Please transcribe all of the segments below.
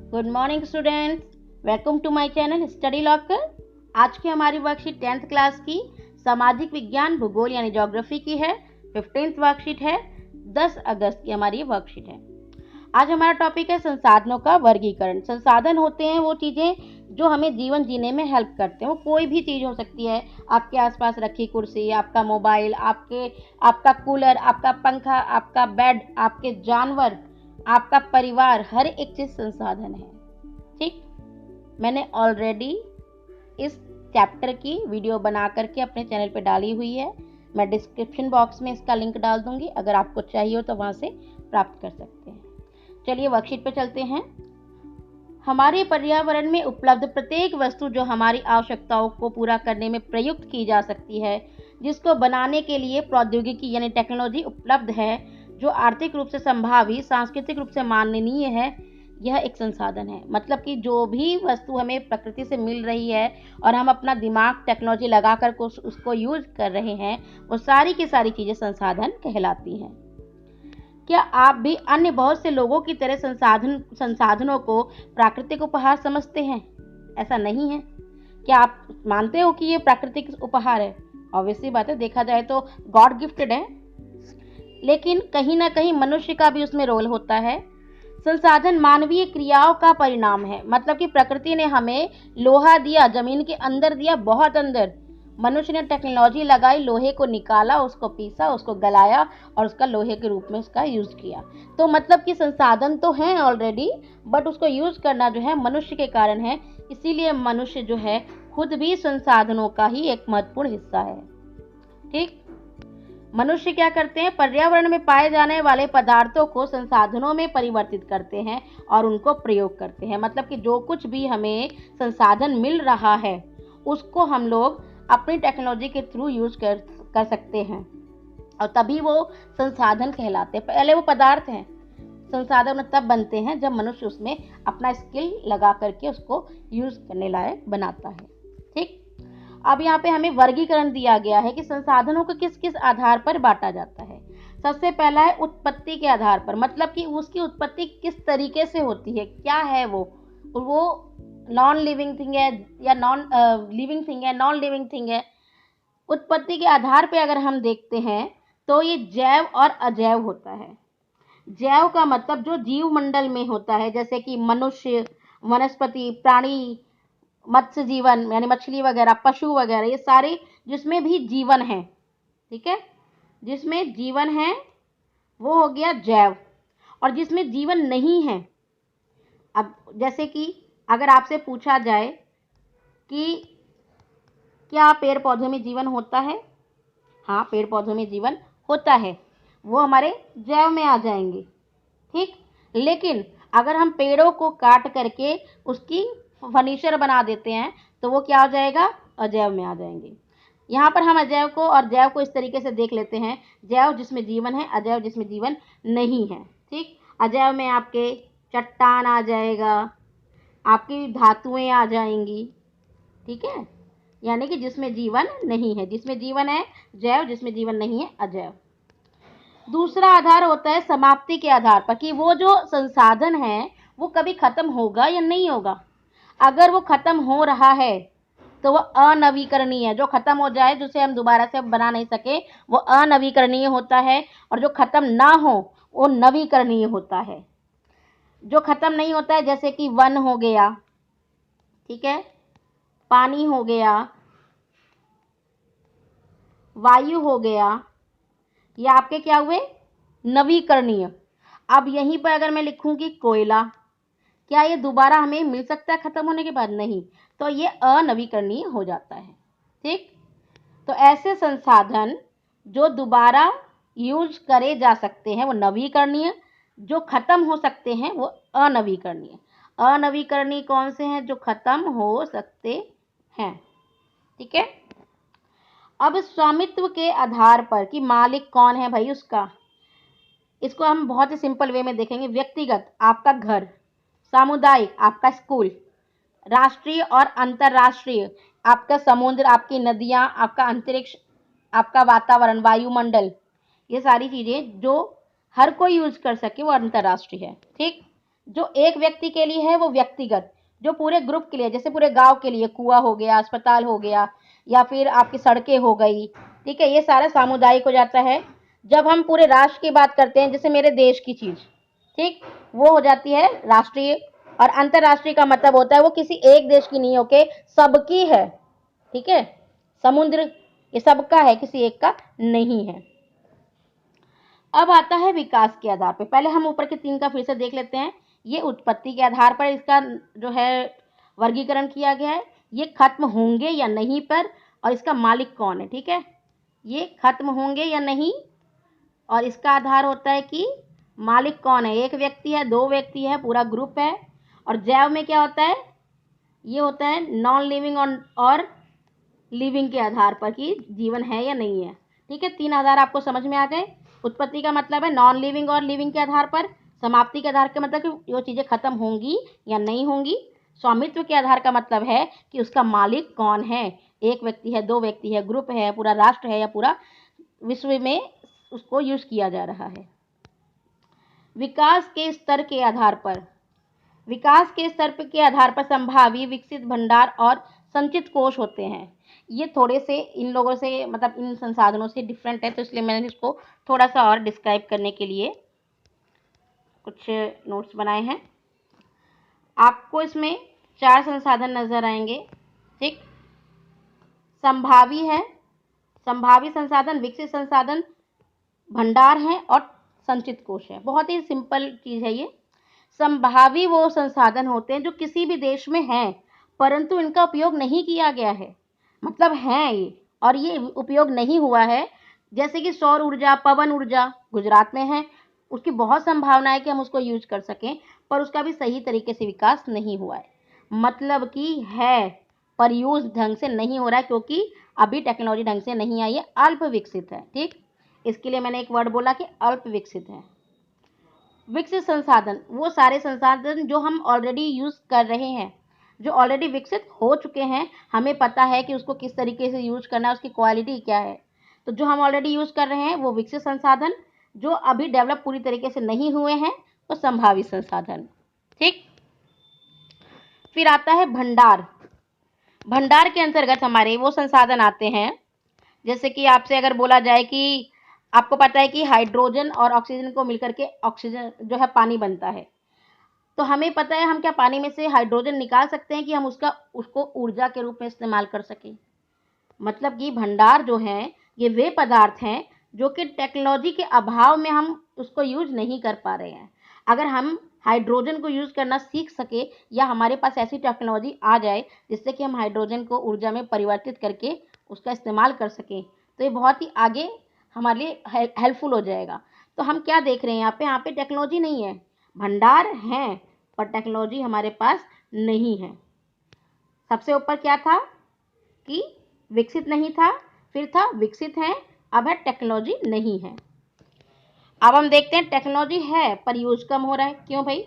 Good morning students, welcome to my channel study locker. आज की हमारी वर्कशीट 10th क्लास की सामाजिक विज्ञान भूगोल यानी ज्योग्राफी की है। 15th वर्कशीट है। 10 अगस्त की हमारी वर्कशीट है। आज हमारा टॉपिक है संसाधनों का वर्गीकरण। संसाधन होते हैं वो चीज़ें जो हमें जीवन जीने में हेल्प करते हैं। वो कोई भी चीज़ हो सकती है, आपके आसपास रखी कुर्सी, आपका मोबाइल, आपका कूलर, आपका पंखा, आपका बेड, आपके जानवर, आपका परिवार, हर एक चीज़ संसाधन है। ठीक, मैंने ऑलरेडी इस चैप्टर की वीडियो बना करके अपने चैनल पे डाली हुई है। मैं डिस्क्रिप्शन बॉक्स में इसका लिंक डाल दूंगी, अगर आपको चाहिए हो तो वहाँ से प्राप्त कर सकते हैं। चलिए वर्कशीट पे चलते हैं। हमारे पर्यावरण में उपलब्ध प्रत्येक वस्तु जो हमारी आवश्यकताओं को पूरा करने में प्रयुक्त की जा सकती है, जिसको बनाने के लिए प्रौद्योगिकी यानी टेक्नोलॉजी उपलब्ध है, जो आर्थिक रूप से संभावी, सांस्कृतिक रूप से माननीय है, यह एक संसाधन है। मतलब कि जो भी वस्तु हमें प्रकृति से मिल रही है और हम अपना दिमाग टेक्नोलॉजी लगाकर उसको यूज कर रहे हैं, वो सारी की सारी चीज़ें संसाधन कहलाती हैं। क्या आप भी अन्य बहुत से लोगों की तरह संसाधनों को प्राकृतिक उपहार समझते हैं? ऐसा नहीं है। क्या आप मानते हो कि ये प्राकृतिक उपहार है? ऑब्वियसली बात है, देखा जाए तो गॉड गिफ्टेड है, लेकिन कहीं ना कहीं मनुष्य का भी उसमें रोल होता है। संसाधन मानवीय क्रियाओं का परिणाम है। मतलब कि प्रकृति ने हमें लोहा दिया, जमीन के अंदर दिया, बहुत अंदर। मनुष्य ने टेक्नोलॉजी लगाई, लोहे को निकाला, उसको पीसा, उसको गलाया और उसका लोहे के रूप में उसका यूज किया। तो मतलब कि संसाधन तो हैं ऑलरेडी, बट उसको यूज करना जो है मनुष्य के कारण है। इसीलिए मनुष्य जो है खुद भी संसाधनों का ही एक महत्वपूर्ण हिस्सा है। ठीक, मनुष्य क्या करते हैं, पर्यावरण में पाए जाने वाले पदार्थों को संसाधनों में परिवर्तित करते हैं और उनको प्रयोग करते हैं। मतलब कि जो कुछ भी हमें संसाधन मिल रहा है उसको हम लोग अपनी टेक्नोलॉजी के थ्रू यूज कर सकते हैं और तभी वो संसाधन कहलाते हैं। पहले वो पदार्थ हैं, संसाधन तब बनते हैं जब मनुष्य उसमें अपना स्किल लगा करके उसको यूज करने लायक बनाता है। ठीक, अब यहाँ पे हमें वर्गीकरण दिया गया है कि संसाधनों को किस किस आधार पर बांटा जाता है। सबसे पहला है उत्पत्ति के आधार पर। मतलब कि उसकी उत्पत्ति किस तरीके से होती है, क्या है वो नॉन लिविंग थिंग है या नॉन लिविंग थिंग है, नॉन लिविंग थिंग है। उत्पत्ति के आधार पर अगर हम देखते हैं तो ये जैव और अजैव होता है। जैव का मतलब जो जीव मंडल में होता है, जैसे कि मनुष्य, वनस्पति, प्राणी, मत्स्य जीवन यानी मछली वगैरह, पशु वगैरह, ये सारे जिसमें भी जीवन है। ठीक है, जिसमें जीवन है वो हो गया जैव। और जिसमें जीवन नहीं है, अब जैसे कि अगर आपसे पूछा जाए कि क्या पेड़ पौधों में जीवन होता है, हाँ पेड़ पौधों में जीवन होता है, वो हमारे जैव में आ जाएंगे। ठीक, लेकिन अगर हम पेड़ों को काट करके उसकी फर्नीचर बना देते हैं तो वो क्या हो जाएगा, अजैव में आ जाएंगे। यहाँ पर हम अजैव को और जैव को इस तरीके से देख लेते हैं, जैव जिसमें जीवन है, अजैव जिसमें जीवन नहीं है। ठीक, अजैव में आपके चट्टान आ जाएगा, आपकी धातुएं आ जाएंगी। ठीक है, यानी कि जिसमें जीवन नहीं है। जिसमें जीवन है जैव, जिसमें जीवन नहीं है अजैव। दूसरा आधार होता है समाप्ति के आधार पर, कि वो जो संसाधन है वो कभी खत्म होगा या नहीं होगा। अगर वो खत्म हो रहा है तो वो अनवीकरणीय है। जो खत्म हो जाए, जिसे हम दोबारा से बना नहीं सके, वो अनवीकरणीय होता है। और जो खत्म ना हो वो नवीकरणीय होता है। जो खत्म नहीं होता है, जैसे कि वन हो गया, ठीक है, पानी हो गया, वायु हो गया, ये आपके क्या हुए, नवीकरणीय। अब यहीं पर अगर मैं लिखूं कि कोयला, क्या ये दोबारा हमें मिल सकता है खत्म होने के बाद? नहीं, तो ये अनवीकरणीय हो जाता है। ठीक, तो ऐसे संसाधन जो दोबारा यूज करे जा सकते हैं वो नवीकरणीय, जो खत्म हो सकते हैं वो अनवीकरणीय। अनवीकरणीय कौन से हैं? जो खत्म हो सकते हैं। ठीक है, अब स्वामित्व के आधार पर कि मालिक कौन है भाई उसका, इसको हम बहुत ही सिंपल वे में देखेंगे। व्यक्तिगत, आपका घर, सामुदायिक, आपका स्कूल, राष्ट्रीय और अंतरराष्ट्रीय, आपका समुद्र, आपकी नदियां, आपका अंतरिक्ष, आपका वातावरण, वायुमंडल, ये सारी चीजें जो हर कोई यूज कर सके वो अंतरराष्ट्रीय है। ठीक, जो एक व्यक्ति के लिए है वो व्यक्तिगत, जो पूरे ग्रुप के लिए, जैसे पूरे गांव के लिए कुआं हो गया, अस्पताल हो गया, या फिर आपकी सड़कें हो गई, ठीक है, ये सारा सामुदायिक हो जाता है। जब हम पूरे राष्ट्र की बात करते हैं, जैसे मेरे देश की चीज, ठीक, वो हो जाती है राष्ट्रीय। और अंतरराष्ट्रीय का मतलब होता है वो किसी एक देश की नहीं होके सबकी है, ठीक है। समुद्र ये सबका है, किसी एक का नहीं है। अब आता है विकास के आधार पर। पहले हम ऊपर के 3 का फिर से देख लेते हैं। ये उत्पत्ति के आधार पर इसका जो है वर्गीकरण किया गया है। ये खत्म होंगे या नहीं पर, और इसका मालिक कौन है, ठीक है। ये खत्म होंगे या नहीं, और इसका आधार होता है कि मालिक कौन है, एक व्यक्ति है, 2 व्यक्ति है, पूरा ग्रुप है। और जैव में क्या होता है, ये होता है नॉन लिविंग और लिविंग के आधार पर कि जीवन है या नहीं है, ठीक है। 3 आधार आपको समझ में आ गए। उत्पत्ति का मतलब है नॉन लिविंग और लिविंग के आधार पर। समाप्ति के आधार का मतलब कि वो चीजें खत्म होंगी या नहीं होंगी। स्वामित्व के आधार का मतलब है कि उसका मालिक कौन है, एक व्यक्ति है, 2 व्यक्ति है, ग्रुप है, पूरा राष्ट्र है, या पूरा विश्व में उसको यूज किया जा रहा है। विकास के स्तर के आधार पर, विकास के स्तर के आधार पर संभावी, विकसित, भंडार और संचित कोश होते हैं। ये थोड़े से इन लोगों से, मतलब इन संसाधनों से डिफरेंट है, तो इसलिए मैंने इसको थोड़ा सा और डिस्क्राइब करने के लिए कुछ नोट्स बनाए हैं। आपको इसमें 4 संसाधन नजर आएंगे, ठीक। संभावी है, संभावी संसाधन, विकसित संसाधन, भंडार है और संचित कोश है। बहुत ही सिंपल चीज है ये। संभावी वो संसाधन होते हैं जो किसी भी देश में हैं, परंतु इनका उपयोग नहीं किया गया है, मतलब हैं ये और ये उपयोग नहीं हुआ है। जैसे कि सौर ऊर्जा, पवन ऊर्जा गुजरात में है, उसकी बहुत संभावना है कि हम उसको यूज कर सकें, पर उसका भी सही तरीके से विकास नहीं हुआ है। मतलब कि है पर यूज ढंग से नहीं हो रहा है, क्योंकि अभी टेक्नोलॉजी ढंग से नहीं आई है, अल्प विकसित है, ठीक। इसके लिए मैंने एक वर्ड बोला कि अल्प विकसित है। विकसित संसाधन वो सारे संसाधन जो हम ऑलरेडी यूज कर रहे हैं, जो ऑलरेडी विकसित हो चुके हैं, हमें पता है कि उसको किस तरीके से यूज करना है, उसकी क्वालिटी क्या है। तो जो हम ऑलरेडी यूज कर रहे हैं वो विकसित संसाधन, जो अभी डेवलप पूरी तरीके से नहीं हुए हैं वो संभावित संसाधन, ठीक। फिर आता है भंडार। भंडार के अंतर्गत हमारे वो संसाधन आते हैं, जैसे कि आपसे अगर बोला जाए कि आपको पता है कि हाइड्रोजन और ऑक्सीजन को मिलकर के ऑक्सीजन जो है पानी बनता है, तो हमें पता है हम क्या पानी में से हाइड्रोजन निकाल सकते हैं कि हम उसको ऊर्जा के रूप में इस्तेमाल कर सकें। मतलब कि भंडार जो है ये वे पदार्थ हैं जो कि टेक्नोलॉजी के अभाव में हम उसको यूज नहीं कर पा रहे हैं। अगर हम हाइड्रोजन को यूज करना सीख सके, या हमारे पास ऐसी टेक्नोलॉजी आ जाए जिससे कि हम हाइड्रोजन को ऊर्जा में परिवर्तित करके उसका इस्तेमाल कर सकें, तो ये बहुत ही आगे हमारे लिए हेल्पफुल हो जाएगा। तो हम क्या देख रहे हैं यहाँ पे टेक्नोलॉजी नहीं है, भंडार हैं पर टेक्नोलॉजी हमारे पास नहीं है। सबसे ऊपर क्या था कि विकसित नहीं था, फिर था विकसित है, अब है टेक्नोलॉजी नहीं है। अब हम देखते हैं टेक्नोलॉजी है पर यूज कम हो रहा है, क्यों भाई।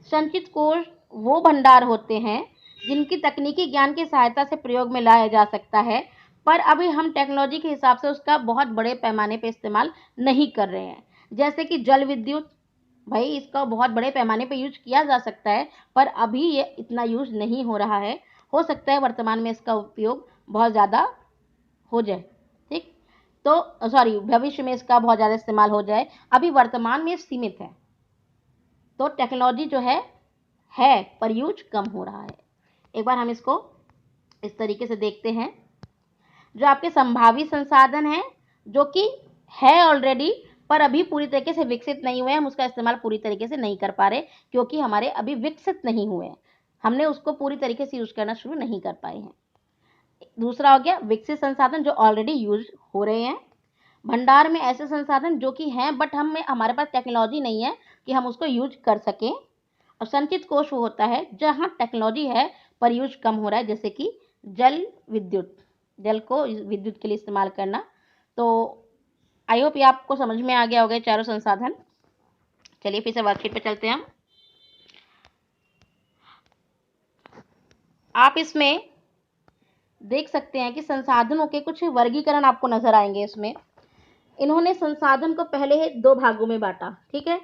संचित कोश वो भंडार होते हैं जिनकी तकनीकी ज्ञान की सहायता से प्रयोग में लाया जा सकता है, पर अभी हम टेक्नोलॉजी के हिसाब से उसका बहुत बड़े पैमाने पे इस्तेमाल नहीं कर रहे हैं। जैसे कि जल विद्युत, भाई इसका बहुत बड़े पैमाने पे यूज किया जा सकता है, पर अभी ये इतना यूज नहीं हो रहा है। हो सकता है वर्तमान में इसका उपयोग बहुत ज़्यादा हो जाए, ठीक। तो सॉरी, भविष्य में इसका बहुत ज़्यादा इस्तेमाल हो जाए, अभी वर्तमान में सीमित है। तो टेक्नोलॉजी जो है पर यूज कम हो रहा है। एक बार हम इसको इस तरीके से देखते हैं। जो आपके संभावित संसाधन हैं जो कि है ऑलरेडी पर अभी पूरी तरीके से विकसित नहीं हुए, हम उसका इस्तेमाल पूरी तरीके से नहीं कर पा रहे क्योंकि हमारे अभी विकसित नहीं हुए हैं, हमने उसको पूरी तरीके से यूज करना शुरू नहीं कर पाए हैं। दूसरा हो गया विकसित संसाधन जो ऑलरेडी यूज हो रहे हैं। भंडार में ऐसे संसाधन जो कि हैं बट हमारे पास टेक्नोलॉजी नहीं है कि हम उसको यूज कर सकें। और संचित कोश वो होता है जहाँ टेक्नोलॉजी है पर यूज कम हो रहा है, जैसे कि जल विद्युत, जल को विद्युत के लिए इस्तेमाल करना। तो आई होप ये आपको समझ में आ गया होगा चारों संसाधन। चलिए फिर से वर्कशीट पे चलते हैं हम। आप इसमें देख सकते हैं कि संसाधनों के कुछ वर्गीकरण आपको नजर आएंगे। इसमें इन्होंने संसाधन को पहले 2 भागों में बांटा, ठीक है।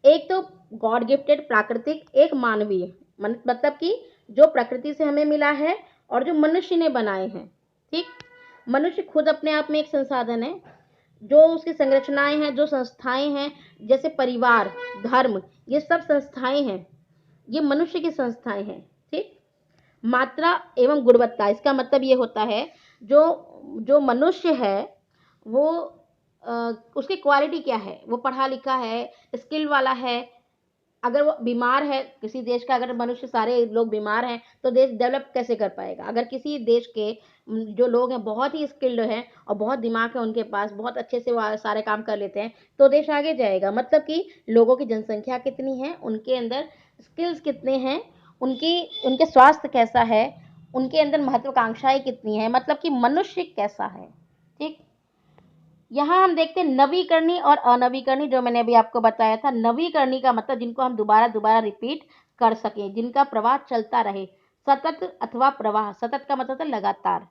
एक तो गॉड गिफ्टेड प्राकृतिक, एक मानवीय, मतलब कि जो प्रकृति से हमें मिला है और जो मनुष्य ने बनाए हैं। ठीक, मनुष्य खुद अपने आप में एक संसाधन है। जो उसकी संरचनाएं हैं, जो संस्थाएं हैं, जैसे परिवार, धर्म, ये सब संस्थाएं हैं, ये मनुष्य की संस्थाएं हैं। ठीक, मात्रा एवं गुणवत्ता, इसका मतलब ये होता है जो मनुष्य है वो उसकी क्वालिटी क्या है, वो पढ़ा लिखा है, स्किल वाला है। अगर वो बीमार है, किसी देश का अगर मनुष्य, सारे लोग बीमार हैं तो देश डेवलप कैसे कर पाएगा। अगर किसी देश के जो लोग हैं बहुत ही स्किल्ड हैं और बहुत दिमाग है उनके पास, बहुत अच्छे से वो सारे काम कर लेते हैं, तो देश आगे जाएगा। मतलब कि लोगों की जनसंख्या कितनी है, उनके अंदर स्किल्स कितने हैं, उनके स्वास्थ्य कैसा है, उनके अंदर महत्वाकांक्षाएं कितनी है, मतलब कि मनुष्य कैसा है। ठीक, यहाँ हम देखते हैं नवीकरणीय और अनवीकरणीय, जो मैंने अभी आपको बताया था। नवीकरणीय का मतलब जिनको हम दोबारा दोबारा रिपीट कर सकें, जिनका प्रवाह चलता रहे, सतत अथवा प्रवाह। सतत का मतलब है लगातार,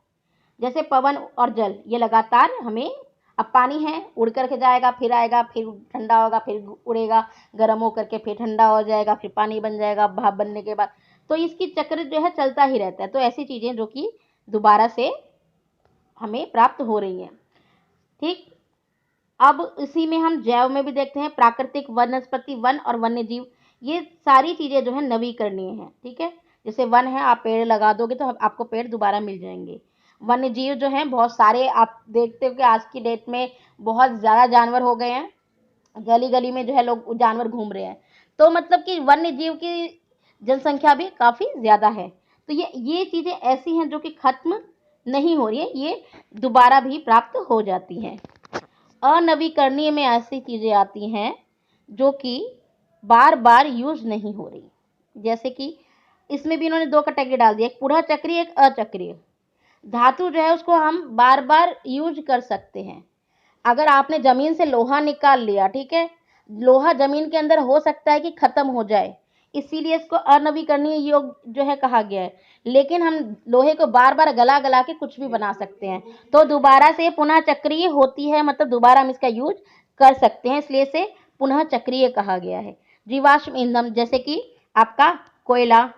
जैसे पवन और जल, ये लगातार हमें, अब पानी है, उड़ करके जाएगा, फिर आएगा, फिर ठंडा होगा, फिर उड़ेगा, गर्म होकर के फिर ठंडा हो जाएगा, फिर पानी बन जाएगा भाप बनने के बाद। तो इसकी चक्र जो है चलता ही रहता है। तो ऐसी चीजें जो कि दोबारा से हमें प्राप्त हो रही हैं। ठीक, अब इसी में हम जैव में भी देखते हैं, प्राकृतिक, वनस्पति, वन और वन्य जीव, ये सारी चीजें जो है नवीकरणीय हैं। ठीक है, जैसे वन है, आप पेड़ लगा दोगे तो आपको पेड़ दोबारा मिल जाएंगे। वन्य जीव जो हैं बहुत सारे, आप देखते हो कि आज की डेट में बहुत ज्यादा जानवर हो गए हैं, गली गली में जो है लोग जानवर घूम रहे हैं। तो मतलब कि वन्य जीव की जनसंख्या भी काफी ज्यादा है। तो ये चीजें ऐसी हैं जो कि खत्म नहीं हो रही है, ये दोबारा भी प्राप्त हो जाती हैं। अनवीकरणीय में ऐसी चीजें आती हैं जो कि बार बार यूज नहीं हो रही। जैसे कि इसमें भी इन्होंने दो कैटेगरी डाल दी, एक पुनः चक्रीय, एक अचक्रीय। धातु जो है उसको हम बार बार यूज कर सकते हैं। अगर आपने जमीन से लोहा निकाल लिया, ठीक है, लोहा जमीन के अंदर हो सकता है कि खत्म हो जाए, इसीलिए इसको अनवीकरणीय योग जो है कहा गया है। लेकिन हम लोहे को बार बार गला गला के कुछ भी बना सकते हैं, तो दोबारा से पुनः चक्रीय होती है, मतलब दोबारा हम इसका यूज कर सकते हैं, इसलिए इसे पुनः चक्रीय कहा गया है। जीवाश्म ईंधन, जैसे कि आपका कोयला,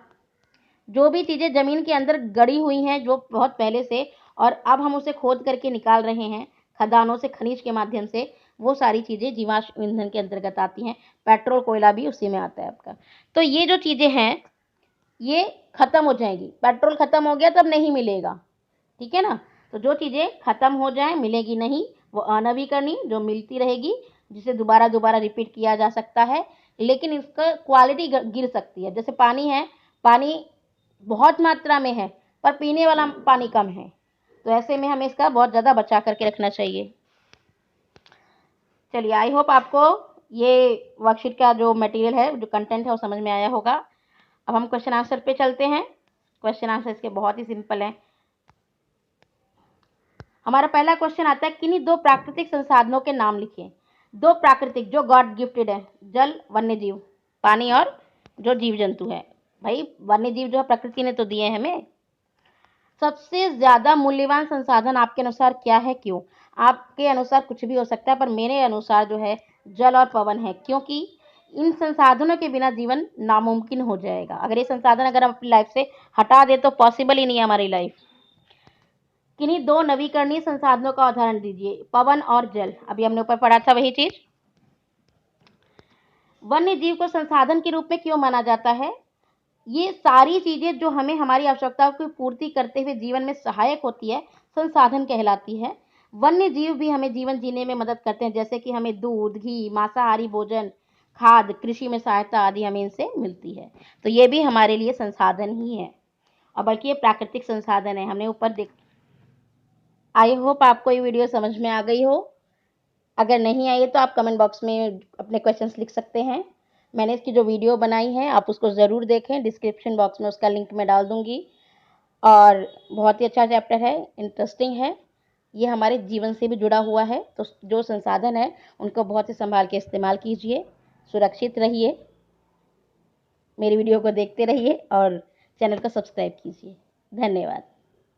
जो भी चीजें जमीन के अंदर गड़ी हुई हैं जो बहुत पहले से, और अब हम उसे खोद करके निकाल रहे हैं खदानों से, खनिज के माध्यम से, वो सारी चीजें जीवाश्म ईंधन के अंतर्गत आती हैं। पेट्रोल, कोयला भी उसी में आता है आपका। तो ये जो चीजें हैं ये खत्म हो जाएगी। पेट्रोल खत्म हो गया तो अब नहीं मिलेगा, ठीक है ना। तो जो चीजें खत्म हो जाए, मिलेगी नहीं, वो अनवीकरणीय जो मिलती रहेगी, जिसे दोबारा दोबारा रिपीट किया जा सकता है, लेकिन इसका क्वालिटी गिर सकती है। जैसे पानी है, पानी बहुत मात्रा में है पर पीने वाला पानी कम है, तो ऐसे में हमें इसका बहुत ज़्यादा बचा करके रखना चाहिए। चलिए, आई होप आपको ये वर्कशीट का जो मटेरियल है, जो कंटेंट है, वो समझ में आया होगा। अब हम क्वेश्चन आंसर पे चलते हैं। क्वेश्चन आंसर इसके बहुत ही सिंपल है। हमारा पहला क्वेश्चन आता है, किन्हीं दो प्राकृतिक संसाधनों के नाम लिखिए। दो प्राकृतिक जो गॉड गिफ्टेड है, जल, वन्य जीव, पानी, और जो जीव जंतु है। भाई वन्य जीव जो है प्रकृति ने तो दिए हैं हमें। सबसे ज्यादा मूल्यवान संसाधन आपके अनुसार क्या है, क्यों? आपके अनुसार कुछ भी हो सकता है, पर मेरे अनुसार जो है जल और पवन है, क्योंकि इन संसाधनों के बिना जीवन नामुमकिन हो जाएगा। अगर ये संसाधन अगर हम अपनी लाइफ से हटा दे तो पॉसिबल ही नहीं है हमारी लाइफ। किन्हीं दो नवीकरणीय संसाधनों का उदाहरण दीजिए। पवन और जल, अभी हमने ऊपर पढ़ा था वही चीज। वन्य जीव को संसाधन के रूप में क्यों माना जाता है? ये सारी चीजें जो हमें हमारी आवश्यकताओं की पूर्ति करते हुए जीवन में सहायक होती है, संसाधन कहलाती है। वन्य जीव भी हमें जीवन जीने में मदद करते हैं, जैसे कि हमें दूध, घी, मांसाहारी भोजन, खाद, कृषि में सहायता आदि हमें इनसे मिलती है। तो ये भी हमारे लिए संसाधन ही है, और बल्कि ये प्राकृतिक संसाधन है। हमने ऊपर देख, आई होप आपको ये वीडियो समझ में आ गई हो। अगर नहीं आई है तो आप कमेंट बॉक्स में अपने क्वेश्चंस लिख सकते हैं। मैंने इसकी जो वीडियो बनाई है आप उसको ज़रूर देखें, डिस्क्रिप्शन बॉक्स में उसका लिंक मैं डाल दूंगी। और बहुत ही अच्छा चैप्टर है, इंटरेस्टिंग है, ये हमारे जीवन से भी जुड़ा हुआ है। तो जो संसाधन है उनको बहुत ही संभाल के इस्तेमाल कीजिए, सुरक्षित रहिए, मेरी वीडियो को देखते रहिए और चैनल को सब्सक्राइब कीजिए। धन्यवाद।